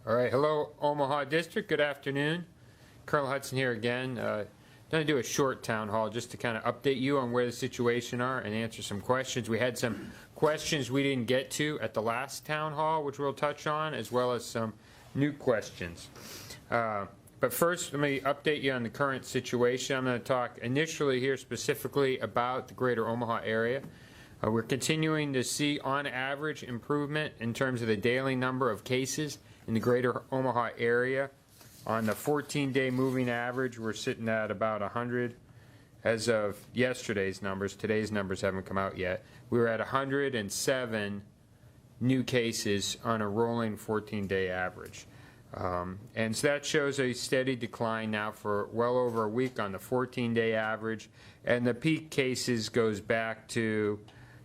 All right, hello Omaha District, good afternoon. Colonel Hudson here again. Going to do a short town hall just to kind of update you on where the situation are and answer some questions. We had some questions we didn't get to at the last town hall, which we'll touch on, as well as some new questions. But first, let me update you on the current situation. I'm going to talk initially here specifically about the greater Omaha area. We're continuing to see, on average, improvement in terms of the daily number of cases in the greater Omaha area. On the 14-day moving average, we're sitting at about 100. As of yesterday's numbers, today's numbers haven't come out yet, we were at 107 new cases on a rolling 14-day average. And so that shows a steady decline now for well over a week on the 14-day average. And the peak cases goes back to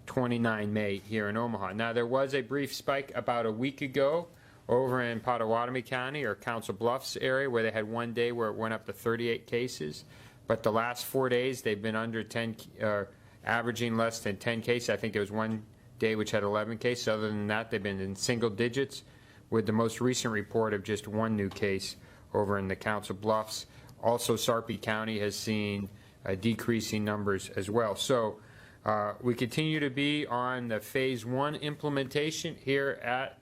29 May here in Omaha. Now, there was a brief spike about a week ago over in Pottawatomie County or Council Bluffs area where they had one day where it went up to 38 cases. But the last 4 days, they've been under 10, averaging less than 10 cases. I think there was one day which had 11 cases. Other than that, they've been in single digits, with the most recent report of just one new case over in the Council Bluffs. Also, Sarpy County has seen decreasing numbers as well. So we continue to be on the Phase 1 implementation here at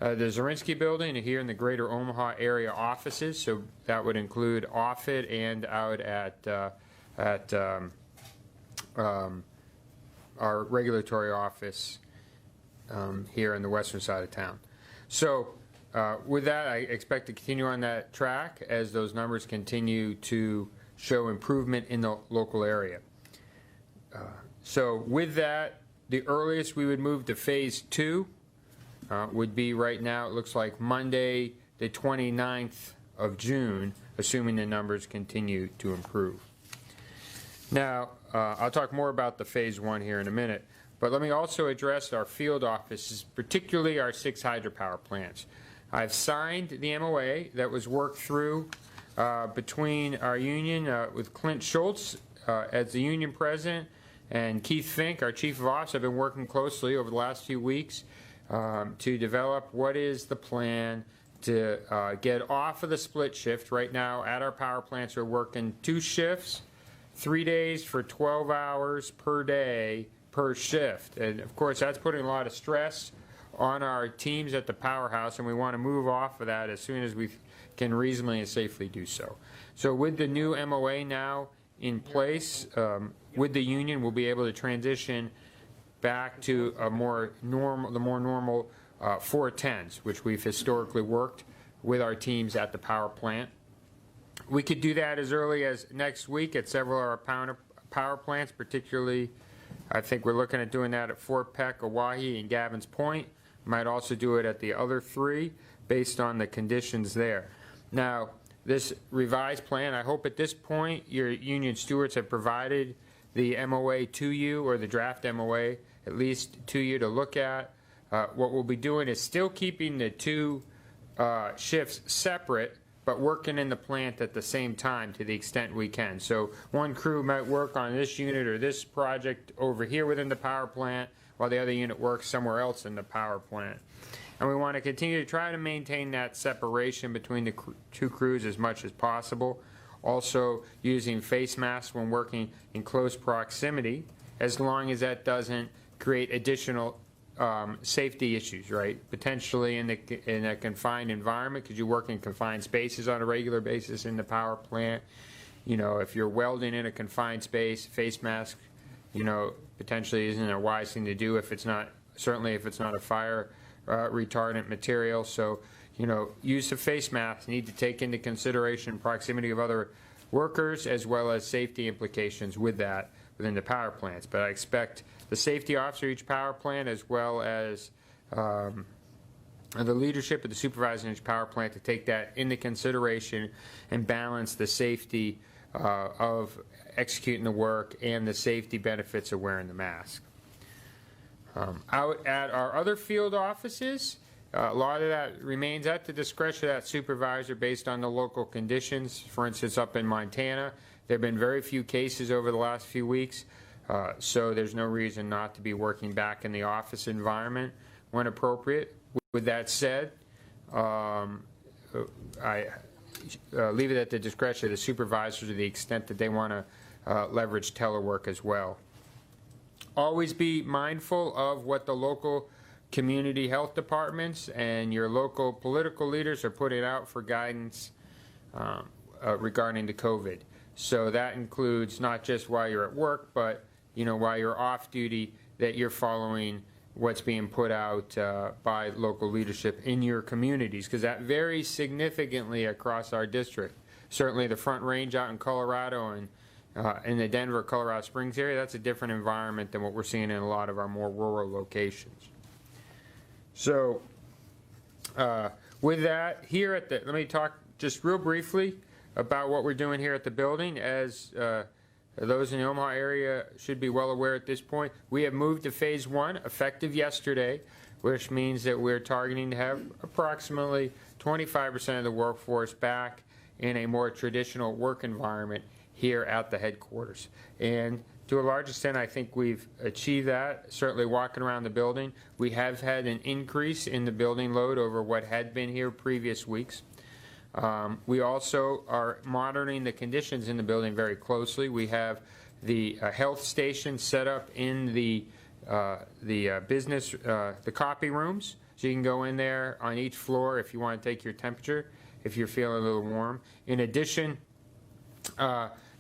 the Zorinsky Building and here in the greater Omaha area offices. So that would include Offutt and out at our regulatory office here in the western side of town. So with that, I expect to continue on that track as those numbers continue to show improvement in the local area. So with that, the earliest we would move to Phase 2 would be right now, it looks like Monday the 29th of June, assuming the numbers continue to improve. Now, I'll talk more about the Phase 1 here in a minute, but let me also address our field offices, particularly our 6 hydropower plants. I've signed the MOA that was worked through between our union with Clint Schultz as the union president and Keith Fink, our chief of ops. I've been working closely over the last few weeks to develop what is the plan to get off of the split shift. Right now at our power plants we're working 2 shifts, 3 days for 12 hours per day per shift. And of course that's putting a lot of stress on our teams at the powerhouse, and we want to move off of that as soon as we can reasonably and safely do so. So with the new MOA now in place with the union, we'll be able to transition back to a more normal 410s, which we've historically worked with our teams at the power plant. We could do that as early as next week at several of our power plants, particularly I think we're looking at doing that at Fort Peck, Owyhee, and Gavin's Point. Might also do it at the other 3 based on the conditions there. Now, this revised plan, I hope at this point your union stewards have provided the MOA to you, or the draft MOA at least to you to look at. What we'll be doing is still keeping the 2 shifts separate, but working in the plant at the same time to the extent we can. So one crew might work on this unit or this project over here within the power plant, while the other unit works somewhere else in the power plant. And we want to continue to try to maintain that separation between the 2 crews as much as possible. Also using face masks when working in close proximity, as long as that doesn't create additional safety issues, right? Potentially in a confined environment, because you work in confined spaces on a regular basis in the power plant. You know, if you're welding in a confined space, face mask, you know, potentially isn't a wise thing to do if it's not, certainly if it's not a fire retardant material. So, you know, use of face masks need to take into consideration proximity of other workers as well as safety implications with that within the power plants. But I expect the safety officer each power plant, as well as the leadership of the supervisor in each power plant, to take that into consideration and balance the safety of executing the work and the safety benefits of wearing the mask. Out at our other field offices, a lot of that remains at the discretion of that supervisor based on the local conditions. For instance, up in Montana, there have been very few cases over the last few weeks, so there's no reason not to be working back in the office environment when appropriate. With that said, I leave it at the discretion of the supervisor to the extent that they want to leverage telework as well. Always be mindful of what the local community health departments and your local political leaders are putting out for guidance regarding the COVID. So that includes not just while you're at work, but while you're off duty, that you're following what's being put out by local leadership in your communities, because that varies significantly across our district. Certainly the Front Range out in Colorado and in the Denver, Colorado Springs area, that's a different environment than what we're seeing in a lot of our more rural locations. So with that, here at let me talk just real briefly about what we're doing here at the building. As those in the Omaha area should be well aware at this point, we have moved to phase 1 effective yesterday, which means that we're targeting to have approximately 25% of the workforce back in a more traditional work environment here at the headquarters. And to a large extent, I think we've achieved that. Certainly walking around the building, we have had an increase in the building load over what had been here previous weeks. We also are monitoring the conditions in the building very closely. We have the health station set up in the business, the copy rooms, so you can go in there on each floor if you want to take your temperature, if you're feeling a little warm. In addition,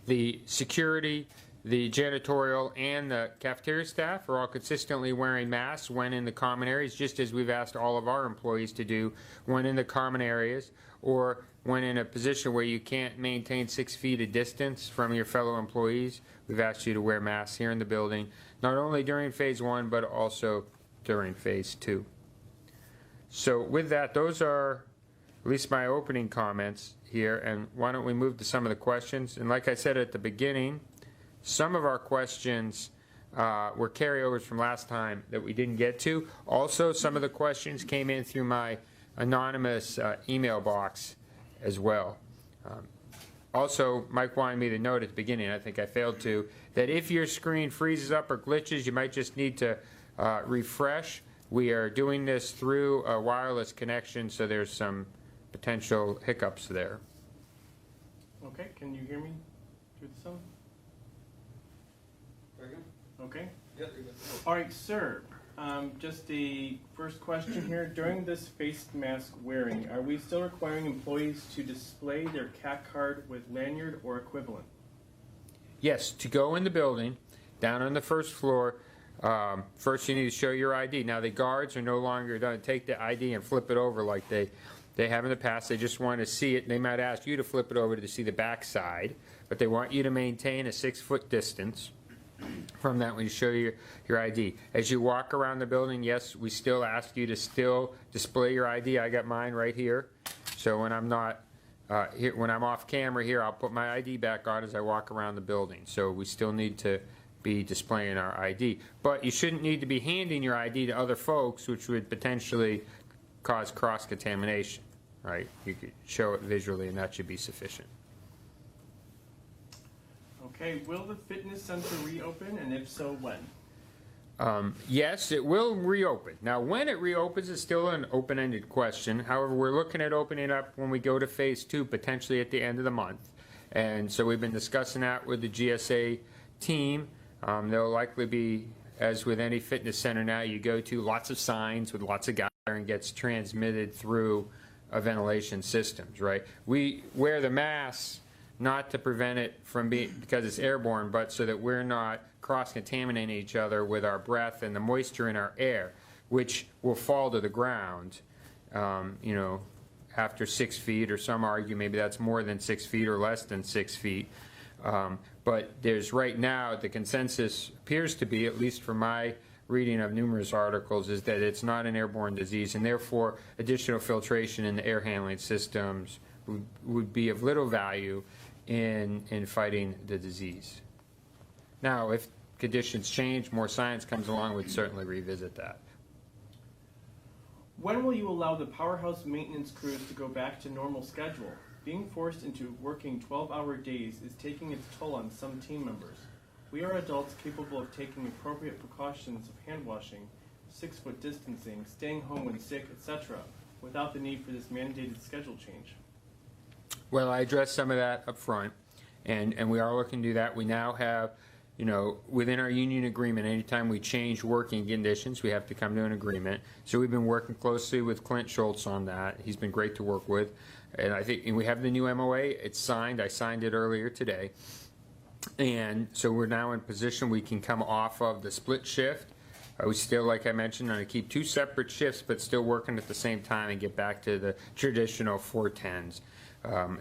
the security, the janitorial, and the cafeteria staff are all consistently wearing masks when in the common areas, just as we've asked all of our employees to do when in the common areas, or when in a position where you can't maintain 6 feet of distance from your fellow employees. We've asked you to wear masks here in the building, not only during phase 1, but also during phase 2. So with that, those are at least my opening comments here, and why don't we move to some of the questions. And like I said at the beginning, some of our questions were carryovers from last time that we didn't get to. Also, some of the questions came in through my anonymous email box as well. Also, Mike wanted me to note at the beginning, I think I failed to, that if your screen freezes up or glitches, you might just need to refresh. We are doing this through a wireless connection, so there's some potential hiccups there. Okay, can you hear me through the sound? Okay. Yep. All right, sir. Just the first question here. During this face mask wearing, are we still requiring employees to display their CAC card with lanyard or equivalent? Yes, to go in the building, down on the first floor, first you need to show your ID. Now the guards are no longer going to take the ID and flip it over like they have in the past. They just want to see it. They might ask you to flip it over to see the back side, but they want you to maintain a 6-foot distance from that when you show your ID. As you walk around the building, yes, we still ask you to still display your ID. I got mine right here. So when I'm not here, when I'm off camera here, I'll put my ID back on as I walk around the building. So we still need to be displaying our ID. But you shouldn't need to be handing your ID to other folks, which would potentially cause cross-contamination, right? You could show it visually, and that should be sufficient. Okay, will the fitness center reopen, and if so, when? Yes, it will reopen. Now, when it reopens is still an open-ended question. However, we're looking at opening up when we go to phase 2, potentially at the end of the month. And so we've been discussing that with the GSA team. There'll likely be, as with any fitness center now, you go to lots of signs with lots of guys and gets transmitted through ventilation systems, right? We wear the masks not to prevent it from being, because it's airborne, but so that we're not cross-contaminating each other with our breath and the moisture in our air, which will fall to the ground, you know, after 6 feet, or some argue maybe that's more than 6 feet or less than 6 feet. But there's right now, the consensus appears to be, at least from my reading of numerous articles, is that it's not an airborne disease, and therefore additional filtration in the air handling systems would be of little value in fighting the disease. Now, if conditions change, more science comes along, we'd certainly revisit that. When will you allow the powerhouse maintenance crews to go back to normal schedule? Being forced into working 12-hour days is taking its toll on some team members. We are adults capable of taking appropriate precautions of hand washing, 6-foot distancing, staying home when sick, etc. without the need for this mandated schedule change? Well, I addressed some of that up front, and we are looking to do that. We now have, within our union agreement, anytime we change working conditions, we have to come to an agreement. So we've been working closely with Clint Schultz on that. He's been great to work with. And I think we have the new MOA. It's signed. I signed it earlier today. And so we're now in position we can come off of the split shift. We still, like I mentioned, going to keep 2 separate shifts, but still working at the same time and get back to the traditional 410s.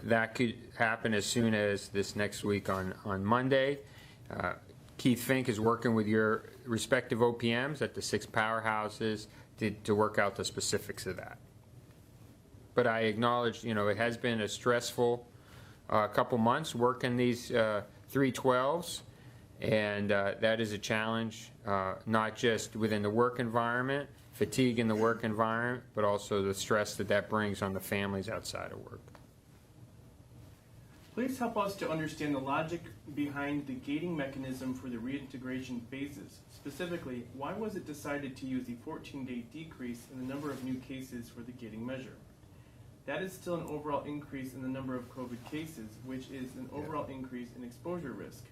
That could happen as soon as this next week on Monday. Keith Fink is working with your respective OPMs at the 6 powerhouses to work out the specifics of that. But I acknowledge, it has been a stressful couple months working these 312s, and that is a challenge, not just within the work environment, fatigue in the work environment, but also the stress that brings on the families outside of work. Please help us to understand the logic behind the gating mechanism for the reintegration phases. Specifically, why was it decided to use a 14-day decrease in the number of new cases for the gating measure? That is still an overall increase in the number of COVID cases, which is an overall increase in exposure risk.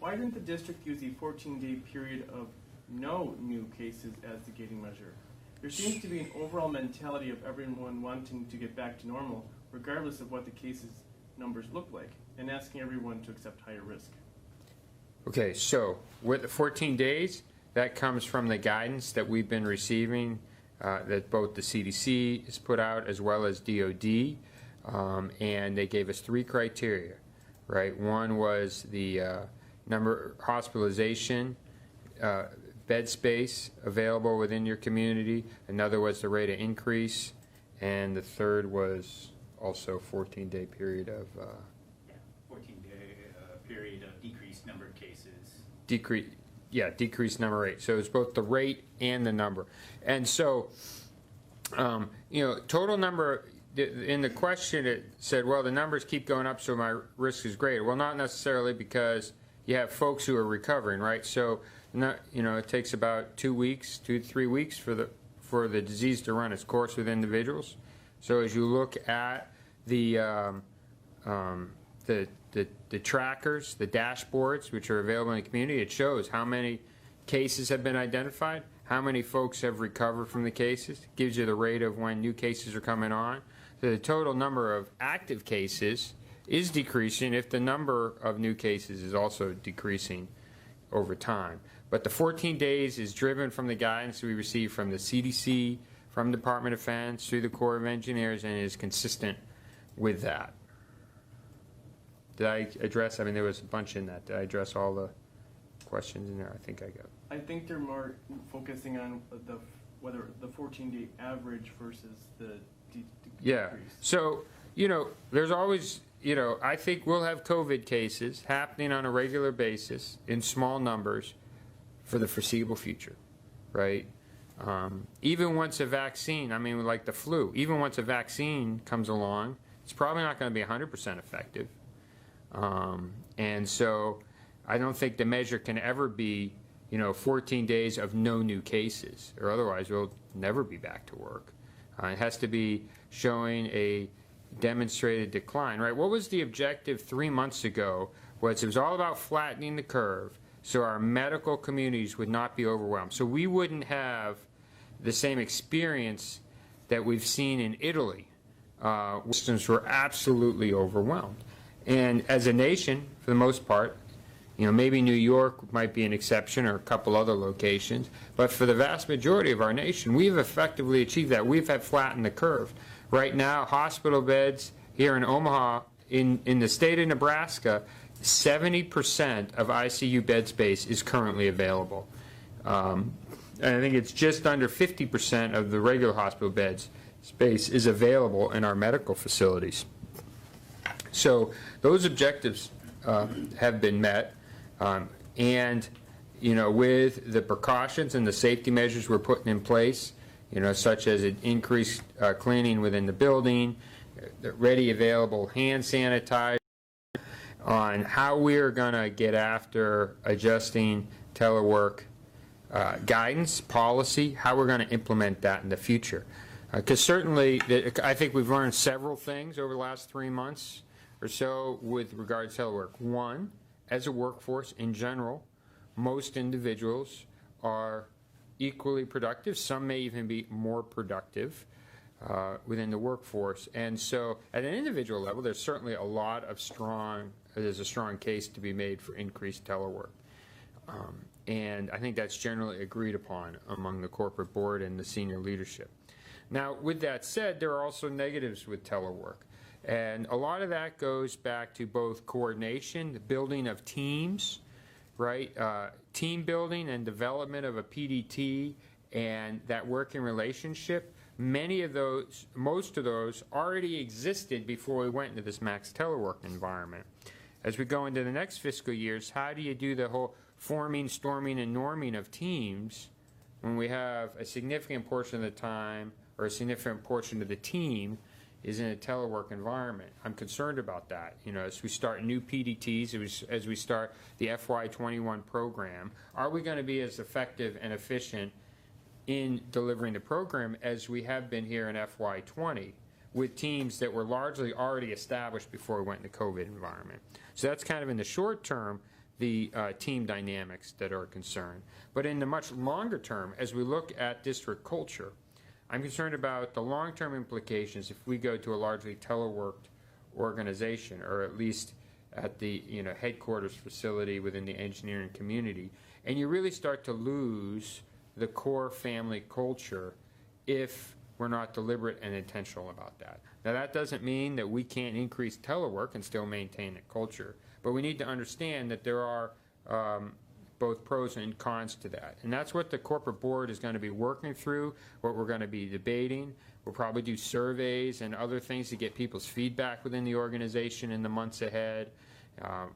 Why didn't the district use a 14-day period of no new cases as the gating measure? There seems to be an overall mentality of everyone wanting to get back to normal, regardless of what the cases numbers look like, and asking everyone to accept higher risk. Okay, so with the 14 days, that comes from the guidance that we've been receiving that both the CDC has put out as well as DOD, and they gave us 3 criteria, right? One was the number hospitalization, bed space available within your community. Another was the rate of increase, and the third was also 14-day period of 14-day period of decreased number of cases. Decreased number rate. So it's both the rate and the number. And so, total number, in the question it said, well, the numbers keep going up, so my risk is greater. Well, not necessarily, because you have folks who are recovering, right? So, it takes about 2 to 3 weeks for the disease to run its course with individuals. So as you look at the trackers, the dashboards, which are available in the community, it shows how many cases have been identified, how many folks have recovered from the cases. It gives you the rate of when new cases are coming on. So the total number of active cases is decreasing if the number of new cases is also decreasing over time. But the 14 days is driven from the guidance we received from the CDC, from Department of Defense, through the Corps of Engineers, and is consistent with that. Did I address, there was a bunch in that. Did I address all the questions in there? I think I got. I think they're more focusing on whether the 14-day average versus the decrease. So, there's always, I think we'll have COVID cases happening on a regular basis in small numbers for the foreseeable future, right? Even once a vaccine, like the flu, even once a vaccine comes along, it's probably not going to be 100% effective. And so I don't think the measure can ever be, 14 days of no new cases, or otherwise we'll never be back to work. It has to be showing a demonstrated decline, right? What was the objective 3 months ago? It was all about flattening the curve so our medical communities would not be overwhelmed. So we wouldn't have the same experience that we've seen in Italy. Systems were absolutely overwhelmed. And as a nation, for the most part, maybe New York might be an exception, or a couple other locations, but for the vast majority of our nation, we've effectively achieved that. We've had flattened the curve. Right now, hospital beds here in Omaha, in the state of Nebraska, 70% of ICU bed space is currently available. And I think it's just under 50% of the regular hospital beds space is available in our medical facilities. So those objectives have been met, and with the precautions and the safety measures we're putting in place, such as an increased cleaning within the building, ready available hand sanitizer, on how we're going to get after adjusting telework guidance, policy, how we're going to implement that in the future. Because certainly, I think we've learned several things over the last 3 months or so with regard to telework. One, as a workforce in general, most individuals are equally productive. Some may even be more productive within the workforce. And so at an individual level, there's certainly a lot of there's a strong case to be made for increased telework. And I think that's generally agreed upon among the corporate board and the senior leadership. Now, with that said, there are also negatives with telework. And a lot of that goes back to both coordination, the building of teams, right? Team building and development of a PDT and that working relationship. Most of those already existed before we went into this max telework environment. As we go into the next fiscal years, how do you do the whole forming, storming, and norming of teams when we have a significant portion of the time or a significant portion of the team is in a telework environment? I'm concerned about that. You know, as we start new PDTs, as we start the FY21 program, are we going to be as effective and efficient in delivering the program as we have been here in FY20 with teams that were largely already established before we went into COVID environment? So that's kind of in the short term, the team dynamics that are a concern. But in the much longer term, as we look at district culture, I'm concerned about the long-term implications if we go to a largely teleworked organization, or at least at the headquarters facility within the engineering community, and you really start to lose the core family culture if we're not deliberate and intentional about that. Now, that doesn't mean that we can't increase telework and still maintain the culture, but we need to understand that there are both pros and cons to that. And that's what the corporate board is going to be working through, what we're going to be debating. We'll probably do surveys and other things to get people's feedback within the organization in the months ahead.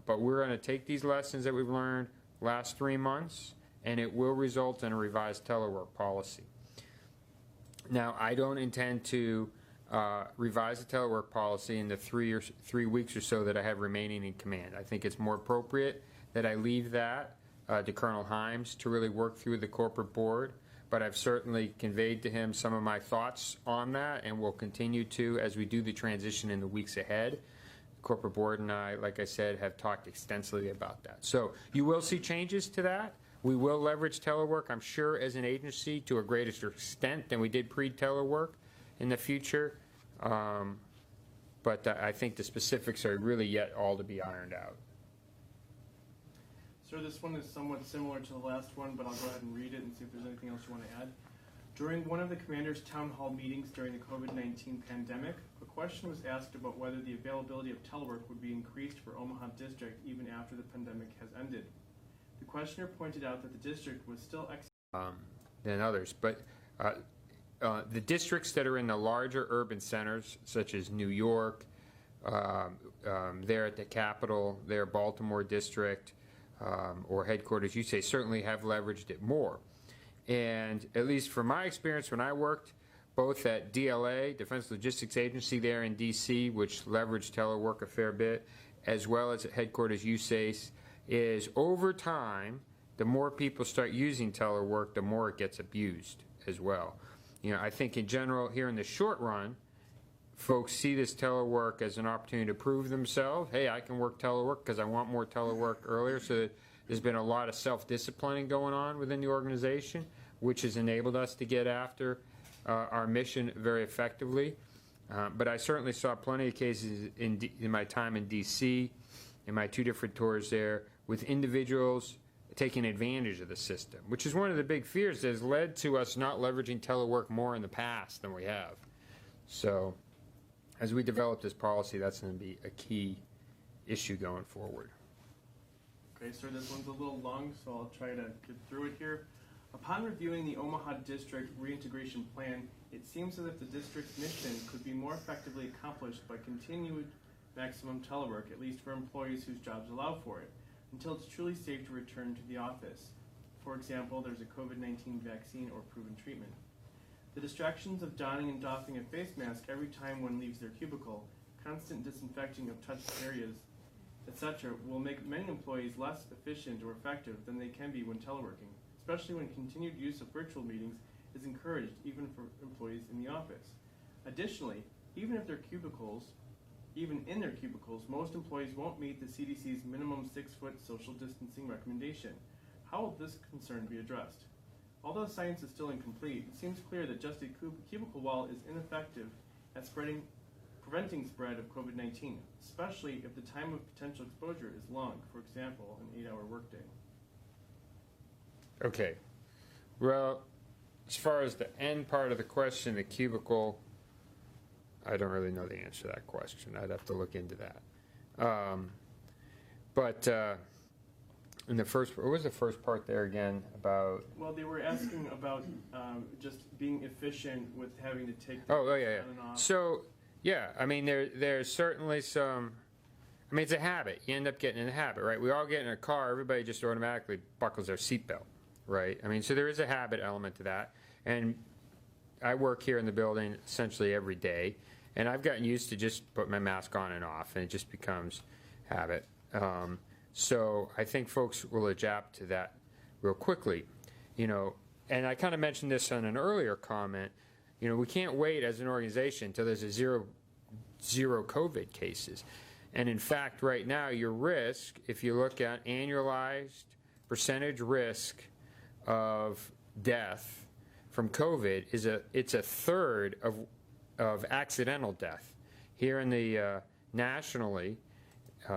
But we're going to take these lessons that we've learned last 3 months, and it will result in a revised telework policy. Now, I don't intend to revise the telework policy in the 3 weeks or so that I have remaining in command. I think it's more appropriate that I leave that to Colonel Himes to really work through the corporate board, but I've certainly conveyed to him some of my thoughts on that, and will continue to as we do the transition in the weeks ahead. The corporate board and I, like I said, have talked extensively about that. So you will see changes to that. We will leverage telework, I'm sure, as an agency to a greater extent than we did pre-telework in the future, but I think the specifics are really yet all to be ironed out. Sir, this one is somewhat similar to the last one, but I'll go ahead and read it and see if there's anything else you want to add. During one of the commander's town hall meetings during the COVID-19 pandemic, a question was asked about whether the availability of telework would be increased for Omaha District even after the pandemic has ended. The questioner pointed out that the district was still than others, but the districts that are in the larger urban centers, such as New York, there at the Capitol, their Baltimore district, or headquarters, USACE, certainly have leveraged it more. And at least from my experience when I worked, both at DLA, Defense Logistics Agency there in DC, which leveraged telework a fair bit, as well as at headquarters USACE, is over time, the more people start using telework, the more it gets abused as well. I think in general, here in the short run, folks see this telework as an opportunity to prove themselves. Hey, I can work telework because I want more telework earlier. So there's been a lot of self-disciplining going on within the organization, which has enabled us to get after our mission very effectively. But I certainly saw plenty of cases in my time in D.C., in my 2 different tours there, with individuals taking advantage of the system, which is one of the big fears that has led to us not leveraging telework more in the past than we have. So as we develop this policy, that's going to be a key issue going forward. Okay, sir, this one's a little long, so I'll try to get through it here. Upon reviewing the Omaha District reintegration plan, it seems as if the district's mission could be more effectively accomplished by continued maximum telework, at least for employees whose jobs allow for it, until it's truly safe to return to the office. For example, there's a COVID-19 vaccine or proven treatment. The distractions of donning and doffing a face mask every time one leaves their cubicle, constant disinfecting of touched areas, etc., will make many employees less efficient or effective than they can be when teleworking, especially when continued use of virtual meetings is encouraged even for employees in the office. Additionally, even in their cubicles, most employees won't meet the CDC's minimum 6-foot social distancing recommendation. How will this concern be addressed? Although science is still incomplete, it seems clear that just a cubicle wall is ineffective at preventing spread of COVID-19, especially if the time of potential exposure is long, for example, an 8-hour workday. Okay. Well, as far as the end part of the question, the cubicle, I don't really know the answer to that question. I'd have to look into that. In the first, what was the first part there again about? Well, they were asking about just being efficient with having to take Yeah. on and off. So, yeah, I mean, there's certainly some, I mean, it's a habit. You end up getting in a habit, right? We all get in a car, everybody just automatically buckles their seatbelt, right? I mean, so there is a habit element to that. And I work here in the building essentially every day, and I've gotten used to just put my mask on and off, and it just becomes habit. So I think folks will adapt to that real quickly, and I kind of mentioned this on an earlier comment. We can't wait as an organization until there's a zero COVID cases. And in fact, right now, your risk, if you look at annualized percentage risk of death from COVID, it's a third of accidental death. Here in the nationally,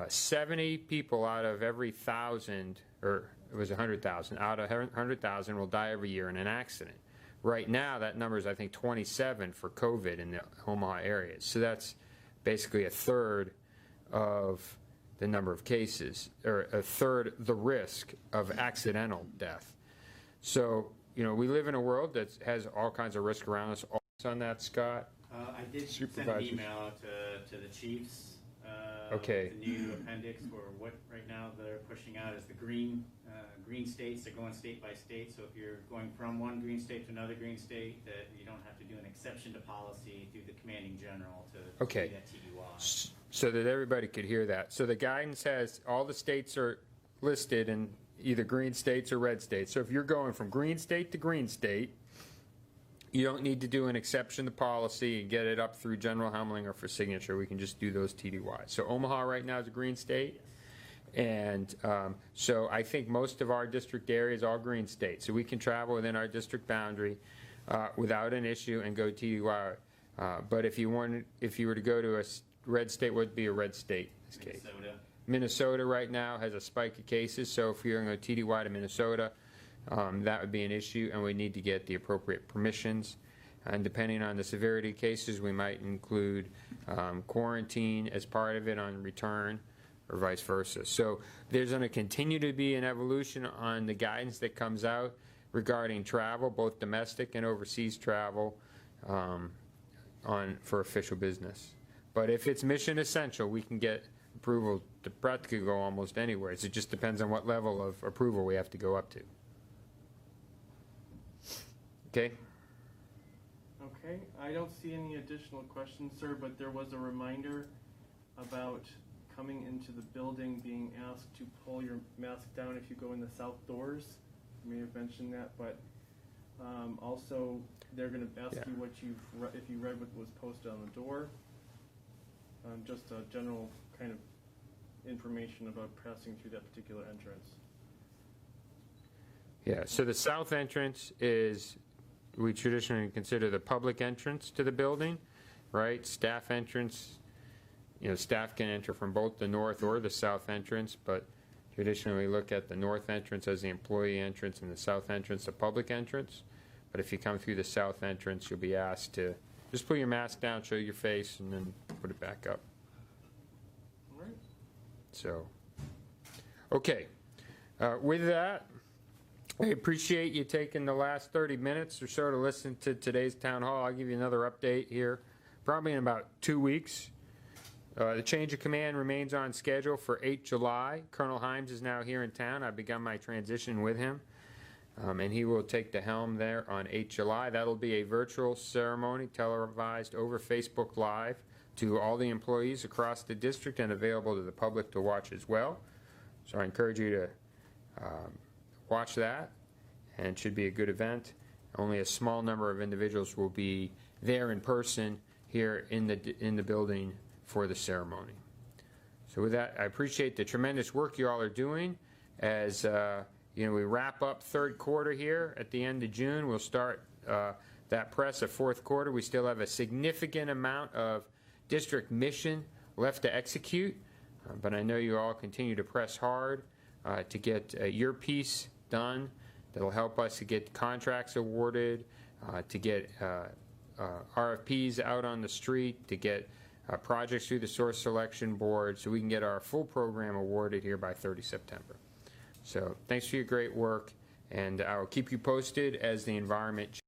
70 people out of every 1,000, or it was 100,000, out of 100,000 will die every year in an accident. Right now, that number is, I think, 27 for COVID in the Omaha area. So that's basically a third of the number of cases, or a third the risk of accidental death. So, we live in a world that has all kinds of risk around us. On that, Scott? I did send an email to the chiefs. Okay. The new appendix for what right now they're pushing out is the green states. They're going state by state. So if you're going from one green state to another green state, that you don't have to do an exception to policy through the commanding general to do that TDY. So that everybody could hear that. So the guidance has all the states are listed in either green states or red states. So if you're going from green state to green state, you don't need to do an exception to policy and get it up through General Hemlinger for signature. We can just do those TDYs. So Omaha right now is a green state. And so I think most of our district area is all green state. So we can travel within our district boundary without an issue and go TDY. But if you were to go to a red state, what would be a red state in this case? Minnesota right now has a spike of cases. So if you're going to go TDY to Minnesota, that would be an issue, and we need to get the appropriate permissions. And depending on the severity of cases, we might include quarantine as part of it on return, or vice versa. So there's going to continue to be an evolution on the guidance that comes out regarding travel, both domestic and overseas travel, for official business. But if it's mission essential, we can get approval to practically go almost anywhere. So it just depends on what level of approval we have to go up to. Okay. Okay, I don't see any additional questions, sir, but there was a reminder about coming into the building being asked to pull your mask down if you go in the south doors. You may have mentioned that, but also they're going to ask you if you read what was posted on the door. Just a general kind of information about passing through that particular entrance. Yeah, so the south entrance is, we traditionally consider the public entrance to the building, right? Staff entrance, staff can enter from both the north or the south entrance, but traditionally we look at the north entrance as the employee entrance and the south entrance the public entrance. But if you come through the south entrance, you'll be asked to just put your mask down, show your face, and then put it back up. All right. So, okay. With that, I appreciate you taking the last 30 minutes or so to listen to today's town hall. I'll give you another update here, probably in about 2 weeks. The change of command remains on schedule for 8 July. Colonel Himes is now here in town. I've begun my transition with him, and he will take the helm there on 8 July. That'll be a virtual ceremony televised over Facebook Live to all the employees across the district and available to the public to watch as well. So I encourage you to watch that, and it should be a good event. Only a small number of individuals will be there in person here in the building for the ceremony. So with that, I appreciate the tremendous work you all are doing. As we wrap up third quarter here at the end of June, we'll start that press of fourth quarter. We still have a significant amount of district mission left to execute, but I know you all continue to press hard to get your piece done. That'll help us to get contracts awarded, to get RFPs out on the street, to get projects through the source selection board, so we can get our full program awarded here by 30 September. So thanks for your great work, and I will keep you posted as the environment changes.